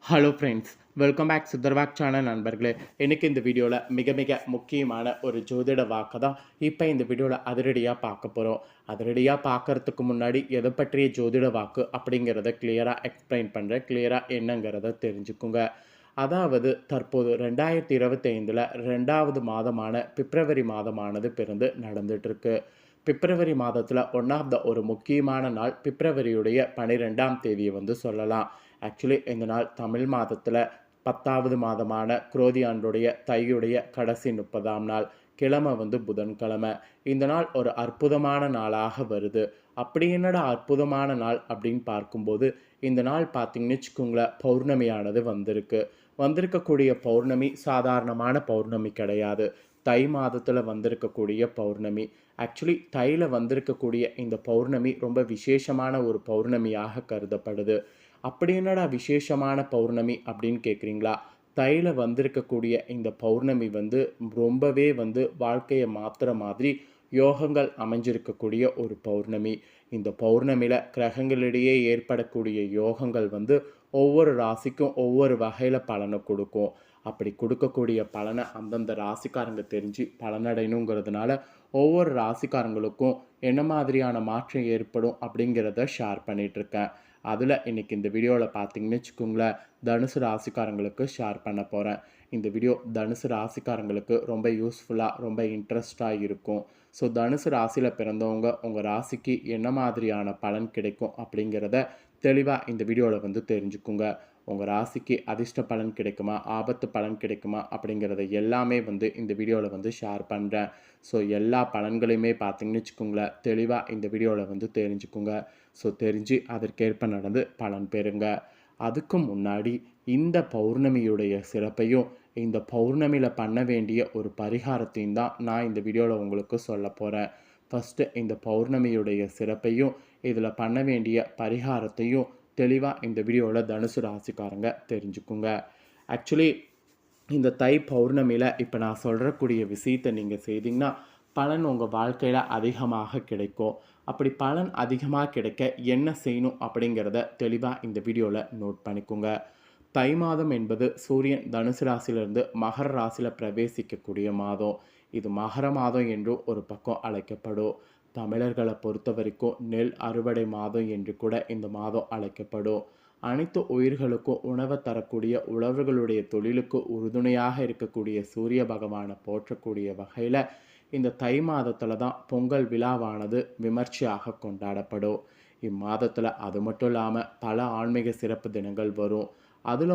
Hello friends, welcome back சித்தர்வாக் channel நண்பர்களே. இன்றைக்கி இந்த வீடியோவில் மிக முக்கியமான ஒரு ஜோதிட வாக்கு தான் இப்போ இந்த வீடியோவில் அதிரடியாக பார்க்க போகிறோம். அதிரடியாக பார்க்குறதுக்கு முன்னாடி எதை பற்றிய ஜோதிட வாக்கு அப்படிங்கிறத கிளியராக எக்ஸ்பிளைன் பண்ணுறேன். கிளியராக என்னங்கிறத தெரிஞ்சுக்குங்க. அதாவது தற்போது 2025 2வது மாதமான பிப்ரவரி மாதமானது பிறந்து நடந்துகிட்ருக்கு. பிப்ரவரி மாதத்தில் ஒரு முக்கியமான நாள் பிப்ரவரியுடைய 12ஆம் தேதியை சொல்லலாம். ஆக்சுவலி இந்த நாள் தமிழ் மாதத்தில் 10வது மாதமான குரோதி ஆண்டுடைய தையுடைய கடைசி 30ஆம் நாள். கிழமை புதன்கிழமை. இந்த நாள் ஒரு அற்புதமான நாளாக வருது. அப்படி என்னடா அற்புதமான நாள் அப்படின்னு பார்க்கும்போது, இந்த நாள் பார்த்தீங்கன்னு வச்சுக்கோங்களேன், பௌர்ணமியானது வந்திருக்கக்கூடிய பௌர்ணமி சாதாரணமான பௌர்ணமி கிடையாது. தை மாதத்தில் வந்திருக்கக்கூடிய பௌர்ணமி. ஆக்சுவலி தையில் வந்திருக்கக்கூடிய இந்த பௌர்ணமி ரொம்ப விசேஷமான ஒரு பௌர்ணமியாக கருதப்படுது. அப்படி என்னடா விசேஷமான பௌர்ணமி அப்படின்னு கேட்குறீங்களா? தையில் வந்திருக்கக்கூடிய இந்த பௌர்ணமி ரொம்பவே வாழ்க்கையை மாற்றுற மாதிரி யோகங்கள் அமைஞ்சிருக்கக்கூடிய ஒரு பௌர்ணமி. இந்த பௌர்ணமியில் கிரகங்களிடையே ஏற்படக்கூடிய யோகங்கள் ஒவ்வொரு ராசிக்கும் ஒவ்வொரு வகையில் பலனை கொடுக்கும். அப்படி கொடுக்கக்கூடிய பலனை அந்தந்த ராசிக்காரங்க தெரிஞ்சு பலனடையணுங்கிறதுனால ஒவ்வொரு ராசிக்காரங்களுக்கும் என்ன மாதிரியான மாற்றம் ஏற்படும் அப்படிங்கிறத ஷேர் பண்ணிகிட்ருக்கேன். அதில் இன்றைக்கி இந்த வீடியோவில் பார்த்தீங்கன்னு வச்சுக்கோங்களேன், தனுசு ராசிக்காரங்களுக்கு ஷேர் பண்ண போகிறேன். இந்த வீடியோ தனுசு ராசிக்காரங்களுக்கு ரொம்ப யூஸ்ஃபுல்லாக ரொம்ப இன்ட்ரெஸ்டாக இருக்கும். ஸோ தனுசு ராசியில் பிறந்தவங்க உங்கள் ராசிக்கு என்ன மாதிரியான பலன் கிடைக்கும் அப்படிங்கிறத தெளிவாக இந்த வீடியோவில் தெரிஞ்சுக்குங்க. உங்கள் ராசிக்கு அதிர்ஷ்ட பலன் கிடைக்குமா, ஆபத்து பலன் கிடைக்குமா அப்படிங்கிறத எல்லாமே இந்த வீடியோவில் ஷேர் பண்ணுறேன். ஸோ எல்லா பலன்களையுமே பார்த்தீங்கன்னு வச்சுக்கோங்களேன், தெளிவாக இந்த வீடியோவில் தெரிஞ்சுக்குங்க. ஸோ தெரிஞ்சு அதற்கேற்ப நடந்து பலன் பெறுங்க. அதுக்கு முன்னாடி இந்த பௌர்ணமியுடைய சிறப்பையும் இந்த பௌர்ணமியில் பண்ண வேண்டிய ஒரு பரிகாரத்தையும் தான் நான் இந்த வீடியோவில் உங்களுக்கு சொல்ல போகிறேன். ஃபஸ்ட்டு இந்த பௌர்ணமியுடைய சிறப்பையும் இதில் பண்ண வேண்டிய பரிகாரத்தையும் தெளிவாக இந்த வீடியோவில் தனுசு ராசிக்காரங்க தெரிஞ்சுக்குங்க. ஆக்சுவலி இந்த தை பௌர்ணமியில் இப்போ நான் சொல்கிறக்கூடிய விஷயத்தை நீங்கள் செய்தீங்கன்னா பலன் உங்கள் வாழ்க்கையில் அதிகமாக கிடைக்கும். அப்படி பலன் அதிகமாக கிடைக்க என்ன செய்யணும் அப்படிங்கிறத தெளிவாக இந்த வீடியோவில் நோட் பண்ணிக்கோங்க. தை மாதம் என்பது சூரியன் தனுசு ராசியிலிருந்து மகர ராசியில் பிரவேசிக்கக்கூடிய மாதம். இது மகர மாதம் என்றும் ஒரு பக்கம் அழைக்கப்படும். தமிழர்களை பொறுத்த வரைக்கும் நெல் அறுவடை மாதம் என்று கூட இந்த மாதம் அழைக்கப்படும். அனைத்து உயிர்களுக்கும் உணவை தரக்கூடிய உழவர்களுடைய தொழிலுக்கு உறுதுணையாக இருக்கக்கூடிய சூரிய பகவானை போற்றக்கூடிய வகையில் இந்த தை மாதத்தில் தான் பொங்கல் விழாவானது விமர்சையாக கொண்டாடப்படும். இம்மாதத்தில் அது மட்டும் இல்லாமல் பல ஆன்மீக சிறப்பு தினங்கள் வரும். அதில்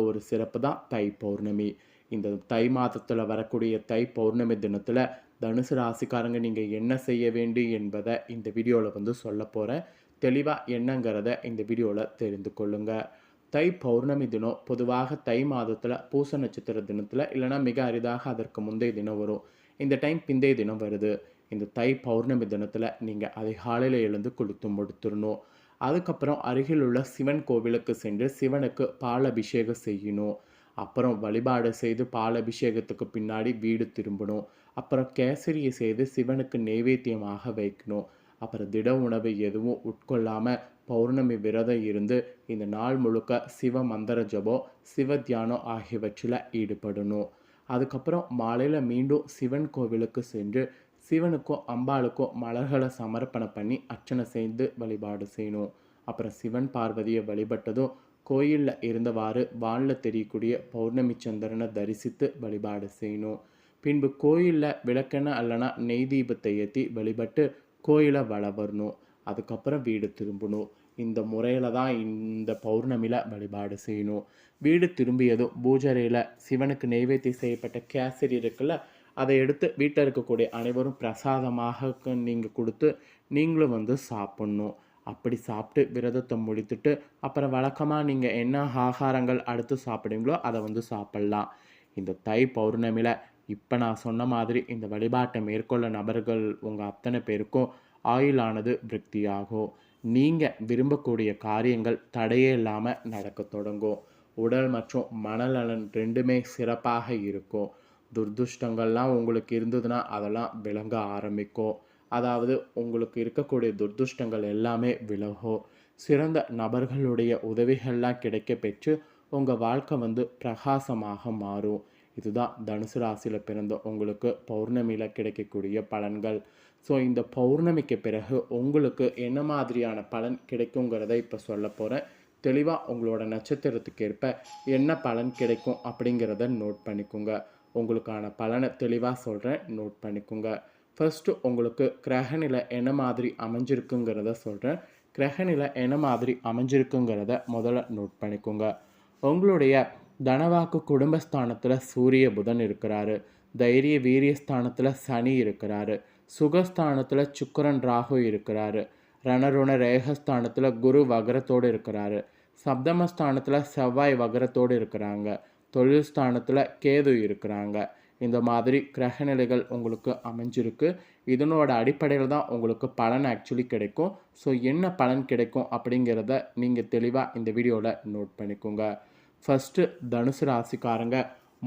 ஒரு சிறப்பு தான் தை பௌர்ணமி. இந்த தை மாதத்தில் வரக்கூடிய தை பௌர்ணமி தினத்தில் தனுசு ராசிக்காரங்க நீங்கள் என்ன செய்ய வேண்டும் என்பதை இந்த வீடியோவில் சொல்ல போகிறேன். தெளிவாக என்னங்கிறத இந்த வீடியோவில் தெரிந்து கொள்ளுங்கள். தை பௌர்ணமி தினம் பொதுவாக தை மாதத்தில் பூச நட்சத்திர தினத்தில் இல்லைனா மிக அரிதாக அதற்கு முந்தைய தினம் வரும். இந்த டைம் பிந்தைய தினம் வருது. இந்த தை பௌர்ணமி தினத்தில் நீங்கள் அதிகாலையில் எழுந்து குளித்து முடித்துடணும். அதுக்கப்புறம் அருகில் உள்ள சிவன் கோவிலுக்கு சென்று சிவனுக்கு பால் அபிஷேகம் செய்யணும். அப்புறம் வழிபாடு செய்து பால் அபிஷேகத்துக்கு பின்னாடி வீடு திரும்பணும். அப்புறம் கேசரியை செய்து சிவனுக்கு நெய்வேத்தியமாக வைக்கணும். அப்புறம் திட உணவு எதுவும் உட்கொள்ளாமல் பௌர்ணமி விரதம் இருந்து இந்த நாள் முழுக்க சிவ மந்திர ஜபம் சிவ தியானம் ஆகியவற்றில் ஈடுபடணும். அதுக்கப்புறம் மாலையில் மீண்டும் சிவன் கோவிலுக்கு சென்று சிவனுக்கும் அம்பாளுக்கும் மலர்களை சமர்ப்பணம் பண்ணி அர்ச்சனை செய்து வழிபாடு செய்யணும். அப்புறம் சிவன் பார்வதியை வழிபட்டதும் கோயிலில் இருந்தவாறு வானில் தெரியக்கூடிய பௌர்ணமி சந்திரனை தரிசித்து வழிபாடு செய்யணும். பின்பு கோயிலில் விளக்கெண்ணெய் அல்லனா நெய் தீபத்தை ஏற்றி வழிபட்டு கோயிலை வலம் வரணும். அதுக்கப்புறம் வீடு திரும்பணும். இந்த முறையில் தான் இந்த பௌர்ணமியில் வழிபாடு செய்யணும். வீடு திரும்பியதும் பூஜரையில் சிவனுக்கு நெய்வேத்தியம் செய்யப்பட்ட கேசரி இருக்குல்ல, அதை எடுத்து வீட்டில் இருக்கக்கூடிய அனைவரும் பிரசாதமாக நீங்கள் கொடுத்து நீங்களும் சாப்பிட்ணும். அப்படி சாப்பிட்டு விரதத்தை முடித்துட்டு அப்புறம் வழக்கமாக நீங்கள் என்ன ஆகாரங்கள் அடுத்து சாப்பிடுவீங்களோ அதை சாப்பிட்லாம். இந்த தை பௌர்ணமியில் இப்போ நான் சொன்ன மாதிரி இந்த வழிபாட்டை மேற்கொள்ள நபர்கள் உங்கள் அத்தனை பேருக்கும் ஆயுளானது விருத்தியாகும். நீங்கள் விரும்பக்கூடிய காரியங்கள் தடையே இல்லாமல் நடக்க தொடங்கும். உடல் மற்றும் மனநலன் ரெண்டுமே சிறப்பாக இருக்கும். துர்துஷ்டங்கள்லாம் உங்களுக்கு இருந்ததுன்னா அதெல்லாம் விளங்க ஆரம்பிக்கும். அதாவது உங்களுக்கு இருக்கக்கூடிய துர்துஷ்டங்கள் எல்லாமே விலகும். சிறந்த நபர்களுடைய உதவிகள்லாம் கிடைக்க பெற்று உங்கள் வாழ்க்கை வந்து பிரகாசமாக மாறும். இதுதான் தனுசு ராசியில் பிறந்த உங்களுக்கு பௌர்ணமியில் கிடைக்கக்கூடிய பலன்கள். ஸோ இந்த பௌர்ணமிக்கு பிறகு உங்களுக்கு என்ன மாதிரியான பலன் கிடைக்குங்கிறத இப்போ சொல்ல போகிறேன். தெளிவாக உங்களோட நட்சத்திரத்துக்கு ஏற்ப என்ன பலன் கிடைக்கும் அப்படிங்கிறத நோட் பண்ணிக்கோங்க. உங்களுக்கான பலனை தெளிவாக சொல்கிறேன், நோட் பண்ணிக்கோங்க. ஃபர்ஸ்ட்டு உங்களுக்கு கிரகநிலை என்ன மாதிரி அமைஞ்சிருக்குங்கிறத சொல்கிறேன். கிரகநிலை என்ன மாதிரி அமைஞ்சிருக்குங்கிறத முதல்ல நோட் பண்ணிக்கோங்க. உங்களுடைய தனவாக்கு குடும்பஸ்தானத்தில் சூரிய புதன் இருக்கிறாரு. தைரிய வீரியஸ்தானத்தில் சனி இருக்கிறாரு. சுகஸ்தானத்தில் சுக்கிரன் ராகு இருக்கிறாரு. ரணருண ரேகஸ்தானத்தில் குரு வகரத்தோடு இருக்கிறாரு. சப்தமஸ்தானத்தில் செவ்வாய் வகரத்தோடு இருக்கிறாங்க. தொழில் ஸ்தானத்தில் கேது இருக்கிறாங்க. இந்த மாதிரி கிரகநிலைகள் உங்களுக்கு அமைஞ்சிருக்கு. இதனோட அடிப்படையில் தான் உங்களுக்கு பலன் ஆக்சுவலி கிடைக்கும். ஸோ என்ன பலன் கிடைக்கும் அப்படிங்கிறத நீங்கள் தெளிவாக இந்த வீடியோவில் நோட் பண்ணிக்கோங்க. ஃபஸ்ட்டு தனுசு ராசிக்காரங்க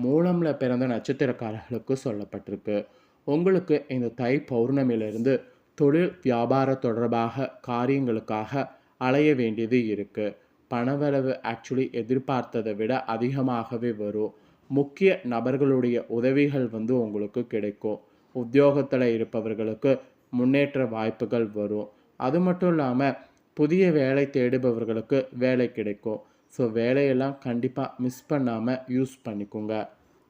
மூலமில் பிறந்த நட்சத்திரக்காரர்களுக்கு சொல்லப்பட்டிருக்கு. உங்களுக்கு இந்த தை பௌர்ணமியிலிருந்து தொழில் வியாபார தொடர்பாக காரியங்களுக்காக அலைய வேண்டியது இருக்குது. பணவரவு ஆக்சுவலி எதிர்பார்த்ததை விட அதிகமாகவே வரும். முக்கிய நபர்களுடைய உதவிகள் வந்து உங்களுக்கு கிடைக்கும். உத்தியோகத்தில் இருப்பவர்களுக்கு முன்னேற்ற வாய்ப்புகள் வரும். அது மட்டும் இல்லாமல் புதிய வேலை தேடுபவர்களுக்கு வேலை கிடைக்கும். ஸோ வேலையெல்லாம் கண்டிப்பாக மிஸ் பண்ணாமல் யூஸ் பண்ணிக்கோங்க.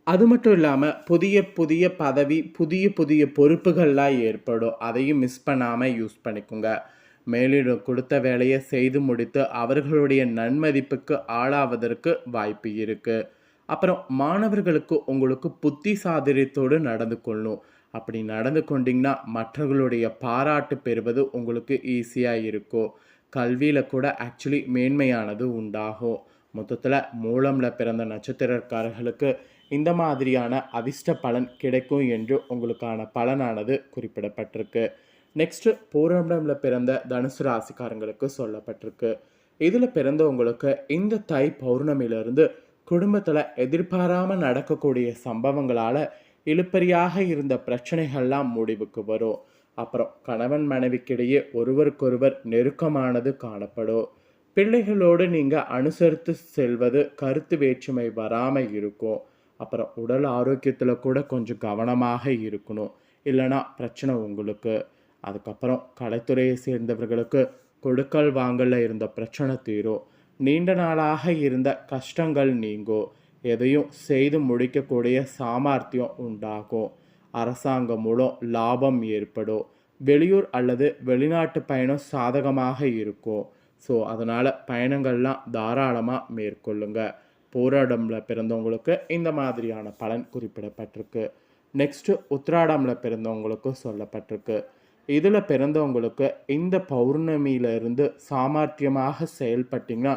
அது மட்டும் இல்லாமல் புதிய புதிய பதவி, புதிய புதிய பொறுப்புகள்லாம் ஏற்படும். அதையும் மிஸ் பண்ணாமல் யூஸ் பண்ணிக்கோங்க. மேலிடம் கொடுத்த வேலையை செய்து முடித்து அவர்களுடைய நன்மதிப்புக்கு ஆளாவதற்கு வாய்ப்பு இருக்குது. அப்புறம் மாணவர்களுக்கு உங்களுக்கு புத்தி சாதுரியத்தோடு நடந்து கொள்ளணும். அப்படி நடந்து கொண்டிங்கன்னா மற்றவர்களுடைய பாராட்டு பெறுவது உங்களுக்கு ஈஸியாக இருக்கும். கல்வியில் கூட ஆக்சுவலி மேன்மையானது உண்டாகும். மொத்தத்தில் மூலமில் பிறந்த நட்சத்திரக்காரர்களுக்கு இந்த மாதிரியான அதிர்ஷ்ட பலன் கிடைக்கும் என்று உங்களுக்கான பலனானது குறிப்பிடப்பட்டிருக்கு. நெக்ஸ்ட்டு பூரமில் பிறந்த தனுசு ராசிக்காரங்களுக்கு சொல்லப்பட்டிருக்கு. இதில் பிறந்தவங்களுக்கு இந்த தை பௌர்ணமியிலிருந்து குடும்பத்தில் எதிர்பாராமல் நடக்கக்கூடிய சம்பவங்களால் இழுப்பறியாக இருந்த பிரச்சனைகள்லாம் முடிவுக்கு வரும். அப்புறம் கணவன் மனைவிக்கிடையே ஒருவருக்கொருவர் நெருக்கமானது காணப்படும். பிள்ளைகளோடு நீங்கள் அனுசரித்து செல்வது கருத்து வேற்றுமை வராமல் இருக்கும். அப்புறம் உடல் ஆரோக்கியத்தில் கூட கொஞ்சம் கவனமாக இருக்கணும், இல்லைனா பிரச்சனை உங்களுக்கு. அதுக்கப்புறம் கலைத்துறையை சேர்ந்தவர்களுக்கு கொடுக்கல் வாங்கல இருந்த பிரச்சனை தீரும். நீண்ட நாளாக இருந்த கஷ்டங்கள் நீங்கும். எதையும் செய்து முடிக்கக்கூடிய சாமர்த்தியம் உண்டாகும். அரசாங்கம் மூலம் லாபம் ஏற்படும். வெளியூர் அல்லது வெளிநாட்டு பயணம் சாதகமாக இருக்கும். ஸோ அதனால் பயணங்கள்லாம் தாராளமாக மேற்கொள்ளுங்க. பூராடமில் பிறந்தவங்களுக்கு இந்த மாதிரியான பலன் குறிப்பிடப்பட்டிருக்கு. நெக்ஸ்ட்டு உத்திராடமில் பிறந்தவங்களுக்கு சொல்லப்பட்டிருக்கு. இதில் பிறந்தவங்களுக்கு இந்த பௌர்ணமியிலிருந்து சாமர்த்தியமாக செயல்பட்டிங்கன்னா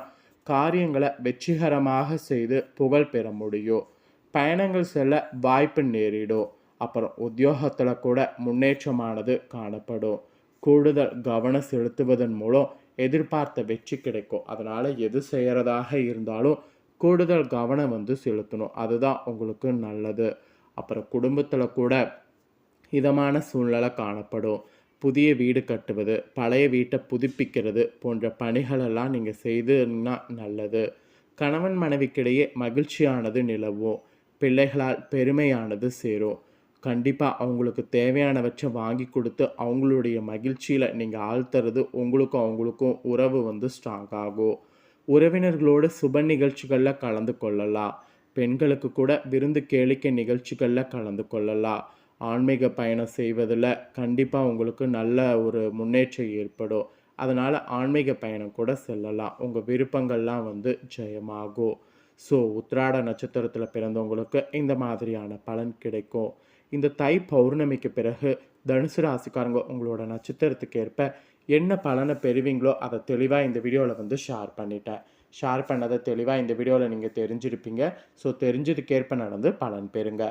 காரியங்களை வெற்றிகரமாக செய்து புகழ் பெற முடியும். பயணங்கள் செல்ல வாய்ப்பு நேரிடும். அப்புறம் உத்தியோகத்தில் கூட முன்னேற்றமானது காணப்படும். கூடுதல் கவனம் செலுத்துவதன் மூலம் எதிர்பார்த்த வெற்றி கிடைக்கும். அதனால் எது செய்கிறதாக இருந்தாலும் கூடுதல் கவனம் வந்து செலுத்தணும். அதுதான் உங்களுக்கு நல்லது. அப்புறம் குடும்பத்தில் கூட இதமான சூழ்நிலை காணப்படும். புதிய வீடு கட்டுவது, பழைய வீட்டை புதுப்பிக்கிறது போன்ற பணிகளெல்லாம் நீங்கள் செய்தீங்கன்னா நல்லது. கணவன் மனைவிக்கிடையே மகிழ்ச்சியானது நிலவும். பிள்ளைகளால் பெருமையானது சேரும். கண்டிப்பாக அவங்களுக்கு தேவையானவற்றை வாங்கி கொடுத்து அவங்களுடைய மகிழ்ச்சியில் நீங்கள் ஆழ்த்துறது உங்களுக்கும் அவங்களுக்கும் உறவு வந்து ஸ்ட்ராங் ஆகும். உறவினர்களோடு சுப நிகழ்ச்சிகளில் கலந்து கொள்ளலாம். பெண்களுக்கு கூட விருந்து கேளிக்கை நிகழ்ச்சிகளில் கலந்து கொள்ளலாம். ஆன்மீக பயணம் செய்வதில் கண்டிப்பாக உங்களுக்கு நல்ல ஒரு முன்னேற்றம் ஏற்படும். அதனால் ஆன்மீக பயணம் கூட செல்லலாம். உங்கள் விருப்பங்கள்லாம் வந்து ஜெயமாகும். ஸோ உத்திராட நட்சத்திரத்தில் பிறந்தவங்களுக்கு இந்த மாதிரியான பலன் கிடைக்கும். இந்த தை பௌர்ணமிக்கு பிறகு தனுசு ராசிக்காரங்க உங்களோட நட்சத்திரத்துக்கு ஏற்ப என்ன பலனை பெறுவீங்களோ அதை தெளிவாக இந்த வீடியோவில் வந்து ஷேர் பண்ணிட்டேன். ஷேர் பண்ணதை தெளிவாக இந்த வீடியோவில் நீங்கள் தெரிஞ்சிருப்பீங்க. ஸோ தெரிஞ்சதுக்கேற்ப நடந்து பலன் பெறுங்க.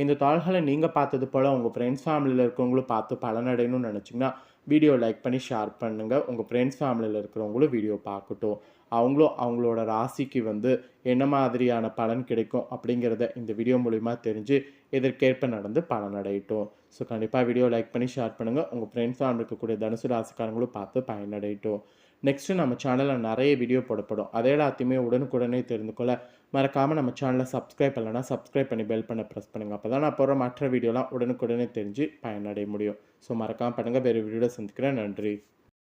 இந்த தாள்களை நீங்கள் பார்த்தது போல் உங்கள் ஃப்ரெண்ட்ஸ் ஃபேமிலியில் இருக்கிறவங்களும் பார்த்து பலனடையணும்னு நினச்சிங்கன்னா வீடியோ லைக் பண்ணி ஷேர் பண்ணுங்கள். உங்கள் ஃப்ரெண்ட்ஸ் ஃபேமிலியில் இருக்கிறவங்களும் வீடியோ பார்க்கட்டும். அவங்களும் அவங்களோட ராசிக்கு வந்து என்ன மாதிரியான பலன் கிடைக்கும் அப்படிங்கிறத இந்த வீடியோ மூலிமா தெரிஞ்சு இதற்கேற்ப நடந்து பலனடையட்டும். ஸோ கண்டிப்பாக வீடியோ லைக் பண்ணி ஷேர் பண்ணுங்கள். உங்கள் ஃப்ரெண்ட்ஸ் ஃபேமிலி இருக்கக்கூடிய தனுசு ராசிக்காரங்களும் பார்த்து பயனடையட்டும். நெக்ஸ்ட்டு நம்ம சேனலில் நிறைய வீடியோ போடப்படும். அதை எல்லாத்தையுமே உடனுக்குடனே தெரிந்து கொள்ள மறக்காமல் நம்ம சேனலை சப்ஸ்கிரைப் பண்ணலைன்னா சப்ஸ்கிரைப் பண்ணி பெல் பண்ண ப்ரெஸ் பண்ணுங்கள். அப்போ தான் நான் போகிற மற்ற வீடியோலாம் உடனுக்குடனே தெரிஞ்சு பயனடைய முடியும். ஸோ மறக்காமல் பண்ணுங்கள். வேறு வீடியோவில் சந்திக்கிறேன். நன்றி.